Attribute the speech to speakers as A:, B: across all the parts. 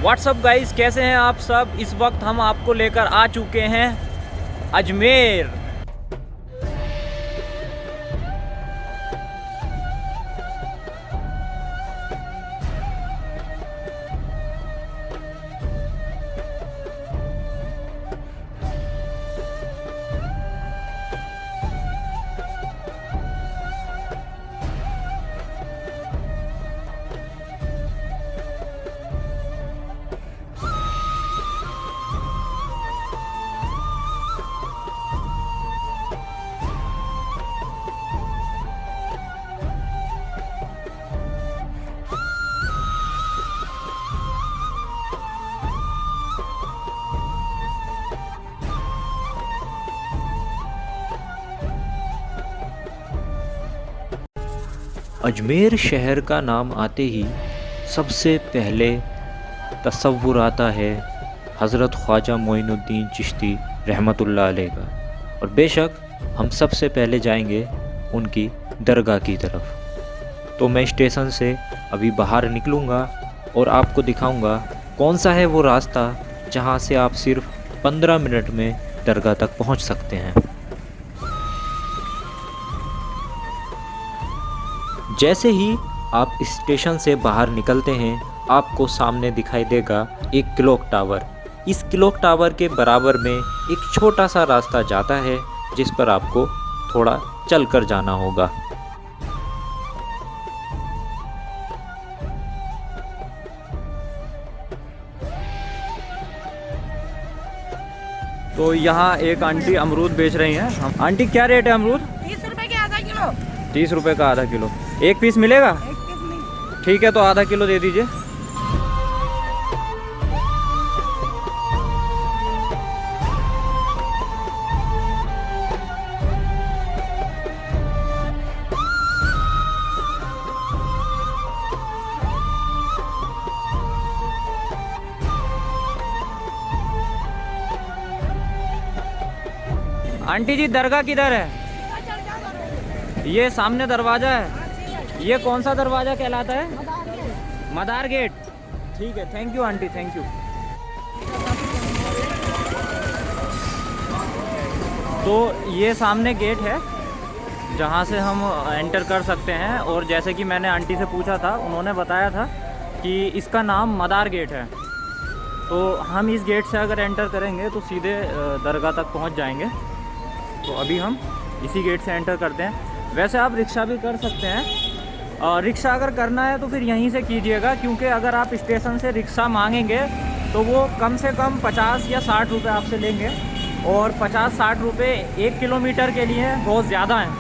A: WhatsApp guys, कैसे हैं आप सब। इस वक्त हम आपको लेकर आ चुके हैं अजमेर। अजमेर शहर का नाम आते ही सबसे पहले तसव्वुर आता है हज़रत ख्वाजा मोइनुद्दीन चिश्ती रहमतुल्लाह अलैह का, और बेशक हम सबसे पहले जाएंगे उनकी दरगाह की तरफ। तो मैं स्टेशन से अभी बाहर निकलूँगा और आपको दिखाऊँगा कौन सा है वो रास्ता जहाँ से आप सिर्फ 15 मिनट में दरगाह तक पहुँच सकते हैं। जैसे ही आप स्टेशन से बाहर निकलते हैं, आपको सामने दिखाई देगा एक क्लॉक टावर। इस क्लॉक टावर के बराबर में एक छोटा सा रास्ता जाता है, जिस पर आपको थोड़ा चलकर जाना होगा। तो यहाँ एक आंटी अमरूद बेच रही हैं। आंटी, क्या रेट है अमरूद?
B: 30 रुपए के आधा किलो।
A: 30 रुपए का आधा किलो। एक पीस मिलेगा?
B: एक पीस नहीं।
A: ठीक है, तो आधा किलो दे दीजिए। आंटी जी, दरगाह किधर है? ये सामने दरवाजा है। ये कौन सा दरवाजा कहलाता है? मदार गेट। ठीक है, thank you aunty, thank you. तो ये सामने गेट है जहाँ से हम एंटर कर सकते हैं, और जैसे कि मैंने आंटी से पूछा था, उन्होंने बताया था कि इसका नाम मदार गेट है। तो हम इस गेट से अगर एंटर करेंगे तो सीधे दरगाह तक पहुँच जाएंगे। तो अभी हम इसी गेट से एंटर करते हैं। वैसे आप रिक्शा भी कर सकते हैं। रिक्शा अगर करना है तो फिर यहीं से कीजिएगा, क्योंकि अगर आप स्टेशन से रिक्शा मांगेंगे तो वो कम से कम 50 या 60 रुपये आपसे लेंगे, और 50-60 रुपये 1 किलोमीटर के लिए बहुत ज़्यादा हैं।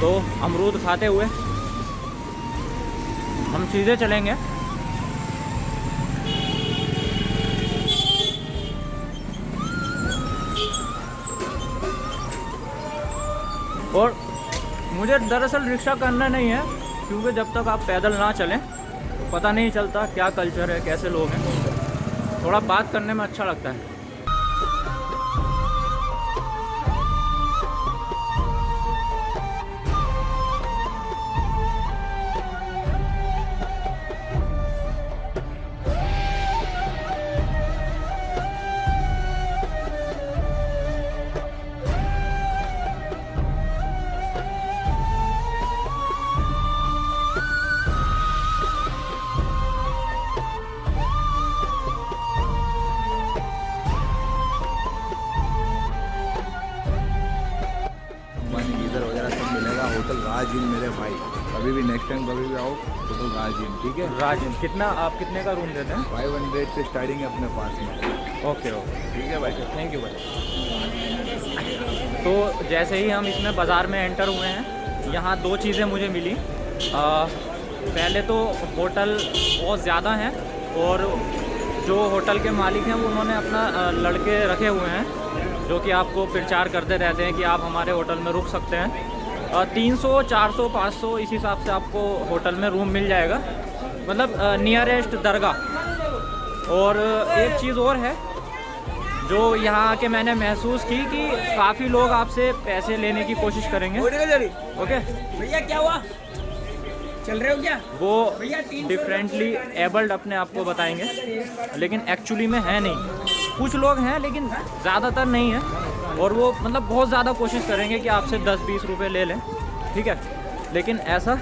A: तो अमरूद खाते हुए हम सीधे चलेंगे। और मुझे दरअसल रिक्शा करना नहीं है, क्योंकि जब तक आप पैदल ना चलें तो पता नहीं चलता क्या कल्चर है, कैसे लोग हैं। थोड़ा बात करने में अच्छा लगता है।
C: गीजर वगैरह सब मिलेगा। होटल राज इन मेरे भाई, कभी भी नेक्स्ट टाइम कभी भी आओ होटल राज इन, ठीक है?
A: राज इन। कितना, आप कितने का रूम देते हैं?
C: 500 से स्टार्टिंग है अपने पास में।
A: ओके ओके,
C: ठीक है भाई,
A: थैंक यू भाई। तो जैसे ही हम इसमें बाज़ार में एंटर हुए हैं, यहाँ दो चीज़ें मुझे मिली। पहले तो होटल बहुत ज़्यादा हैं, और जो होटल के मालिक हैं वो उन्होंने अपना लड़के रखे हुए हैं, जो कि आपको प्रचार करते रहते हैं कि आप हमारे होटल में रुक सकते हैं। 300, 400, 500 इस हिसाब से आपको होटल में रूम मिल जाएगा, मतलब नियरेस्ट दरगाह। और एक चीज़ और है जो यहाँ आके मैंने महसूस की कि काफ़ी लोग आपसे पैसे लेने की कोशिश करेंगे। ओके
B: भैया क्या हुआ? चल रहे हो क्या?
A: वो
B: भैया 300
A: डिफरेंटली एबल्ड अपने आप को बताएंगे, लेकिन एक्चुअली में है नहीं। कुछ लोग हैं लेकिन ज़्यादातर नहीं है, और वो मतलब बहुत ज़्यादा कोशिश करेंगे कि आपसे 10-20 रुपए ले लें, ठीक है। लेकिन ऐसा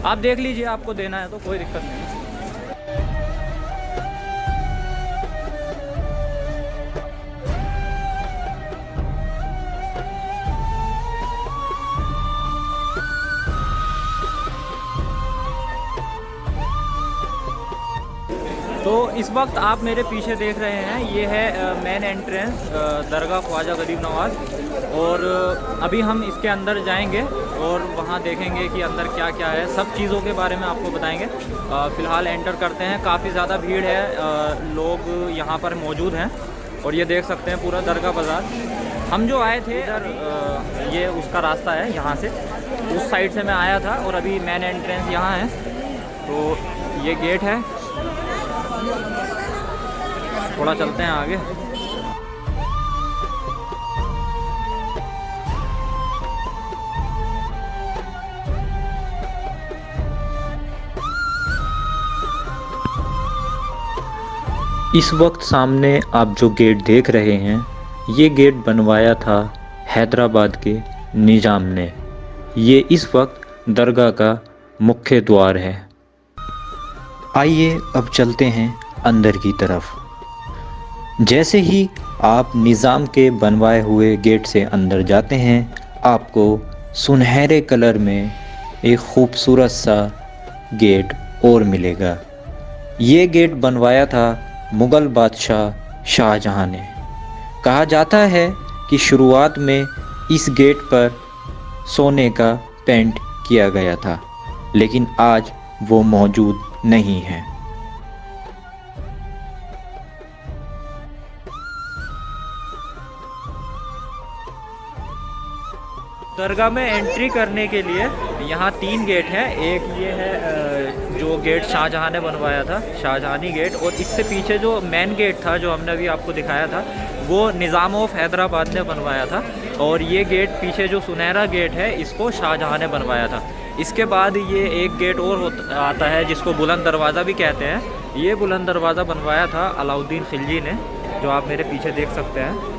A: आप देख लीजिए, आपको देना है तो कोई दिक्कत नहीं है। तो इस वक्त आप मेरे पीछे देख रहे हैं, ये है मेन एंट्रेंस दरगाह ख्वाजा गरीब नवाज़, और अभी हम इसके अंदर जाएंगे और वहाँ देखेंगे कि अंदर क्या क्या है, सब चीज़ों के बारे में आपको बताएंगे। फ़िलहाल एंटर करते हैं, काफ़ी ज़्यादा भीड़ है, लोग यहाँ पर मौजूद हैं, और ये देख सकते हैं पूरा दरगाह बाज़ार। हम जो आए थे इधर, ये उसका रास्ता है, यहाँ से उस साइड से मैं आया था, और अभी मेन एंट्रेंस यहाँ है। तो ये गेट है, थोड़ा चलते हैं आगे।
D: इस वक्त सामने आप जो गेट देख रहे हैं, ये गेट बनवाया था हैदराबाद के निज़ाम ने। ये इस वक्त दरगाह का मुख्य द्वार है। आइए अब चलते हैं अंदर की तरफ। जैसे ही आप निज़ाम के बनवाए हुए गेट से अंदर जाते हैं, आपको सुनहरे कलर में एक खूबसूरत सा गेट और मिलेगा। ये गेट बनवाया था मुग़ल बादशाह शाहजहां ने। कहा जाता है कि शुरुआत में इस गेट पर सोने का पेंट किया गया था, लेकिन आज वो मौजूद नहीं है।
A: दरगाह में एंट्री करने के लिए यहाँ 3 गेट हैं। एक ये है जो गेट शाहजहां ने बनवाया था, शाहजहानी गेट, और इससे पीछे जो मेन गेट था जो हमने अभी आपको दिखाया था, वो निज़ाम ऑफ हैदराबाद ने बनवाया था। और ये गेट पीछे जो सुनहरा गेट है, इसको शाहजहां ने बनवाया था। इसके बाद ये एक गेट और आता है जिसको बुलंद दरवाज़ा भी कहते हैं। ये बुलंद दरवाज़ा बनवाया था अलाउद्दीन खिलजी ने, जो आप मेरे पीछे देख सकते हैं।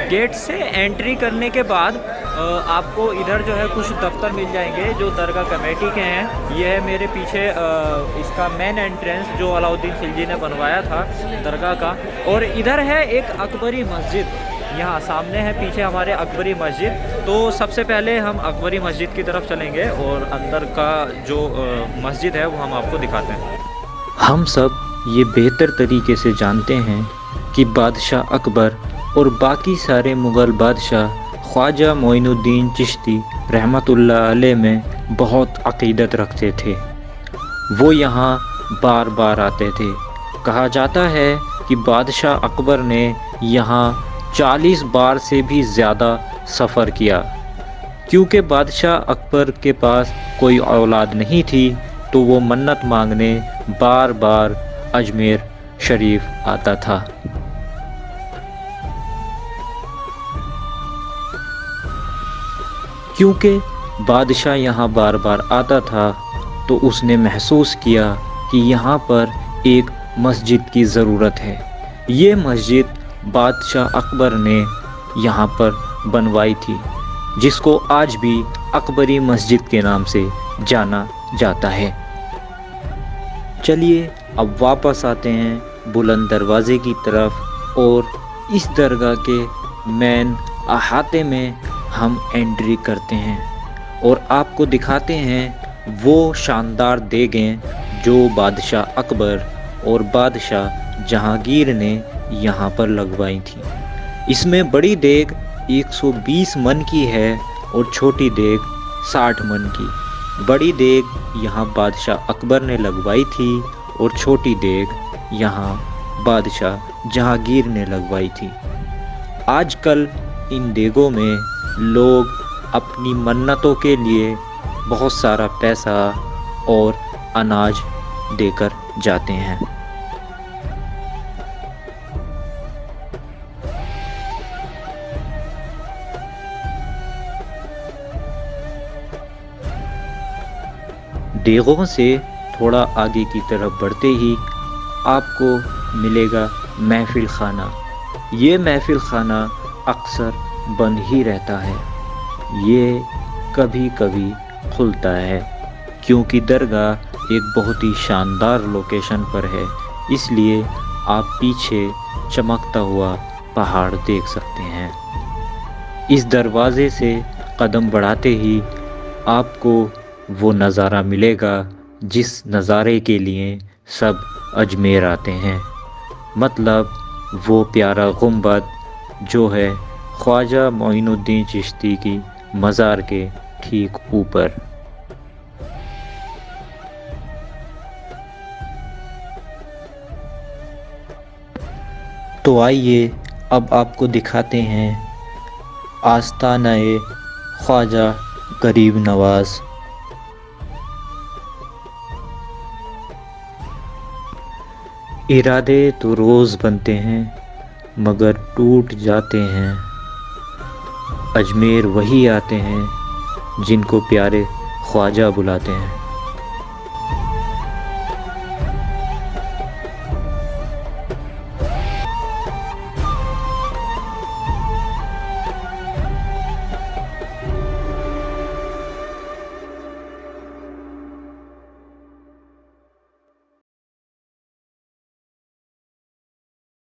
A: गेट से एंट्री करने के बाद आपको इधर जो है कुछ दफ्तर मिल जाएंगे जो दरगाह कमेटी के हैं। ये है मेरे पीछे इसका मेन एंट्रेंस जो अलाउद्दीन खिलजी ने बनवाया था दरगाह का। और इधर है एक अकबरी मस्जिद, यहाँ सामने है पीछे हमारे अकबरी मस्जिद। तो सबसे पहले हम अकबरी मस्जिद की तरफ चलेंगे और अंदर का जो मस्जिद है वो हम आपको दिखाते हैं।
D: हम सब ये बेहतर तरीके से जानते हैं कि बादशाह अकबर और बाकी सारे मुग़ल बादशाह ख्वाजा मोइनुद्दीन चिश्ती रहमतुल्लाह अलैह में बहुत अक़ीदत रखते थे। वो यहाँ बार बार आते थे। कहा जाता है कि बादशाह अकबर ने यहाँ 40 बार से भी ज़्यादा सफ़र किया। क्योंकि बादशाह अकबर के पास कोई औलाद नहीं थी, तो वो मन्नत मांगने बार बार अजमेर शरीफ आता था। क्योंकि बादशाह यहाँ बार बार आता था, तो उसने महसूस किया कि यहाँ पर एक मस्जिद की ज़रूरत है। ये मस्जिद बादशाह अकबर ने यहाँ पर बनवाई थी, जिसको आज भी अकबरी मस्जिद के नाम से जाना जाता है। चलिए अब वापस आते हैं बुलंद दरवाज़े की तरफ, और इस दरगाह के मेन अहाते में हम एंट्री करते हैं और आपको दिखाते हैं वो शानदार देगें जो बादशाह अकबर और बादशाह जहांगीर ने यहाँ पर लगवाई थी। इसमें बड़ी देग 120 मन की है और छोटी देग 60 मन की। बड़ी देग यहाँ बादशाह अकबर ने लगवाई थी और छोटी देग यहाँ बादशाह जहांगीर ने लगवाई थी। आजकल इन देगों में लोग अपनी मन्नतों के लिए बहुत सारा पैसा और अनाज देकर जाते हैं। देगों से थोड़ा आगे की तरफ बढ़ते ही आपको मिलेगा महफिल खाना। ये महफिल खाना अक्सर बंद ही रहता है, ये कभी कभी खुलता है क्योंकि दरगाह एक बहुत ही शानदार लोकेशन पर है, इसलिए आप पीछे चमकता हुआ पहाड़ देख सकते हैं। इस दरवाज़े से कदम बढ़ाते ही आपको वो नज़ारा मिलेगा जिस नज़ारे के लिए सब अजमेर आते हैं, मतलब वो प्यारा गुंबद जो है ख्वाजा मोइनुद्दीन चिश्ती की मज़ार के ठीक ऊपर। तो आइए अब आपको दिखाते हैं आस्ताना-ए ख्वाजा गरीब नवाज़। इरादे तो रोज़ बनते हैं मगर टूट जाते हैं। अजमेर वही आते हैं जिनको प्यारे ख्वाजा बुलाते हैं।